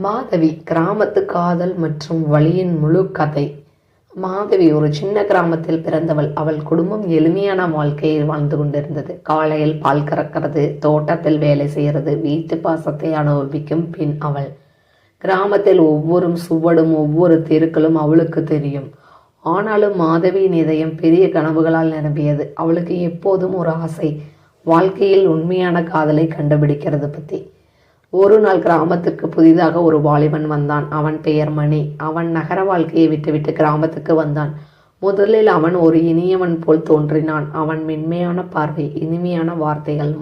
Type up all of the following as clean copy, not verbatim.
மாதவி கிராமத்து காதல் மற்றும் வலியின் முழு கதை. மாதவி ஒரு சின்ன கிராமத்தில் பிறந்தவள். அவள் குடும்பம் எளிமையான வாழ்க்கையை வாழ்ந்து கொண்டிருந்தது. காலையில் பால் கறக்கிறது, தோட்டத்தில் வேலை செய்கிறது, வீட்டு பாசத்தை அனுபவிக்கும் பின் அவள். கிராமத்தில் ஒவ்வொரு சுவடும் ஒவ்வொரு தெருக்களும் அவளுக்கு தெரியும். ஆனாலும் மாதவியின் இதயம் பெரிய கனவுகளால் நிரம்பியது. அவளுக்கு எப்போதும் ஒரு ஆசை, வாழ்க்கையில் உண்மையான காதலை கண்டுபிடிக்கிறது பற்றி. ஒரு நாள் கிராமத்துக்கு புதிதாக ஒரு வாலிபன் வந்தான். அவன் பெயர் மணி. அவன் நகர வாழ்க்கையை விட்டுவிட்டு கிராமத்துக்கு வந்தான். முதலில் அவன் ஒரு இனியவன் போல் தோன்றினான். அவன் மென்மையான பார்வை, இனிமையான வார்த்தைகள்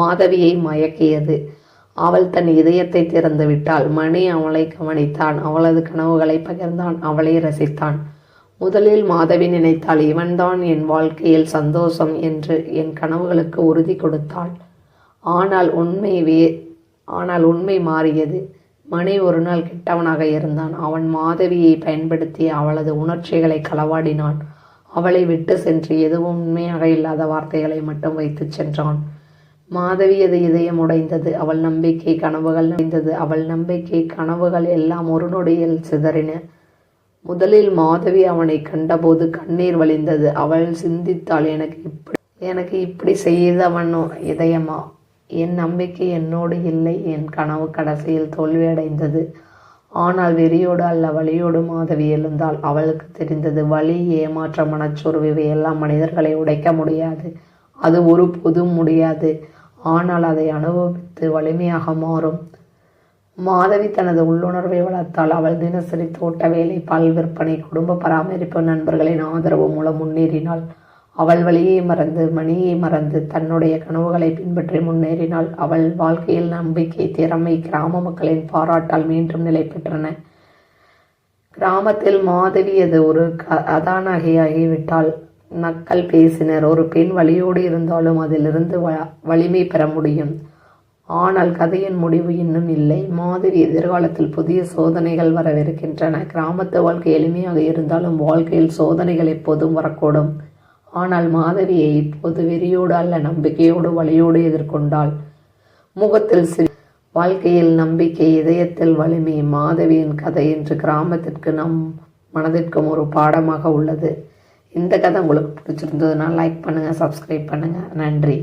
மாதவியை மயக்கியது. அவள் தன் இதயத்தை திறந்து விட்டாள். மணி அவளை கவனித்தான், அவளது கனவுகளை பகிர்ந்தான், அவளை ரசித்தான். முதலில் மாதவி நினைத்தாள், இவன்தான் என் வாழ்க்கையில் சந்தோஷம் என்று. என் கனவுகளுக்கு உறுதி கொடுத்தாள். ஆனால் உண்மை மாறியது. மணி ஒரு நாள் கெட்டவனாக இருந்தான். அவன் மாதவியை பயன்படுத்தி அவளது உணர்ச்சிகளை களவாடினான். அவளை விட்டு சென்று எதுவும் உண்மையாக இல்லாத வார்த்தைகளை மட்டும் வைத்து சென்றான். மாதவியது இதயம் உடைந்தது. அவள் நம்பிக்கை கனவுகள் எல்லாம் ஒரு நொடியில் சிதறின. முதலில் மாதவி அவனை கண்டபோது கண்ணீர் வழிந்தது. அவள் சிந்தித்தாள், எனக்கு இப்படி செய்தவன் இதயமா? என் நம்பிக்கை என்னோடு இல்லை. என் கனவு கடைசியில் தோல்வியடைந்தது. ஆனால் வெறியோடு அல்ல, வலியோடு மாதவி எழுந்தாள். அவளுக்கு தெரிந்தது, வலி, ஏமாற்ற, மனச்சோர்வு இவையெல்லாம் மனிதர்களை உடைக்க முடியாது. அது ஒருபோதும் முடியாது. ஆனால் அதை அனுபவித்து வலிமையாக மாறும். மாதவி தனது உள்ளுணர்வை வளர்த்தாள். அவள் தினசரி தோட்ட வேலை, பால் விற்பனை, குடும்ப பராமரிப்பு, நண்பர்களின் ஆதரவு மூலம் முன்னேறினாள். அவள் வழியை மறந்து, மணியை மறந்து, தன்னுடைய கனவுகளை பின்பற்றி முன்னேறினாள். அவள் வாழ்க்கையில் நம்பிக்கை, திறமை, கிராம மக்களின் பாராட்டால் மீண்டும் நிலை பெற்றன. கிராமத்தில் மாதவியது ஒரு கதாநாயகியாகிவிட்டாள். நக்கல் பேசினர். ஒரு பெண் வலியோடு இருந்தாலும் அதிலிருந்து வலிமை பெற முடியும். ஆனால் கதையின் முடிவு இன்னும் இல்லை. மாதவி எதிர்காலத்தில் புதிய சோதனைகள் வரவிருக்கின்றன. கிராமத்து வாழ்க்கை எளிமையாக இருந்தாலும் வாழ்க்கையில் சோதனைகள் எப்போதும் வரக்கூடும். ஆனால் மாதவியை இப்போது வெறியோடு அல்ல, நம்பிக்கையோடு, வலியோடு எதிர்கொண்டாள். முகத்தில் வாழ்க்கையில் நம்பிக்கை, இதயத்தில் வலிமை. மாதவியின் கதை இன்று கிராமத்திற்கு, நம் மனதிற்கும் ஒரு பாடமாக உள்ளது. இந்த கதை உங்களுக்கு பிடிச்சிருந்ததுன்னா லைக் பண்ணுங்கள், சப்ஸ்கிரைப் பண்ணுங்கள். நன்றி.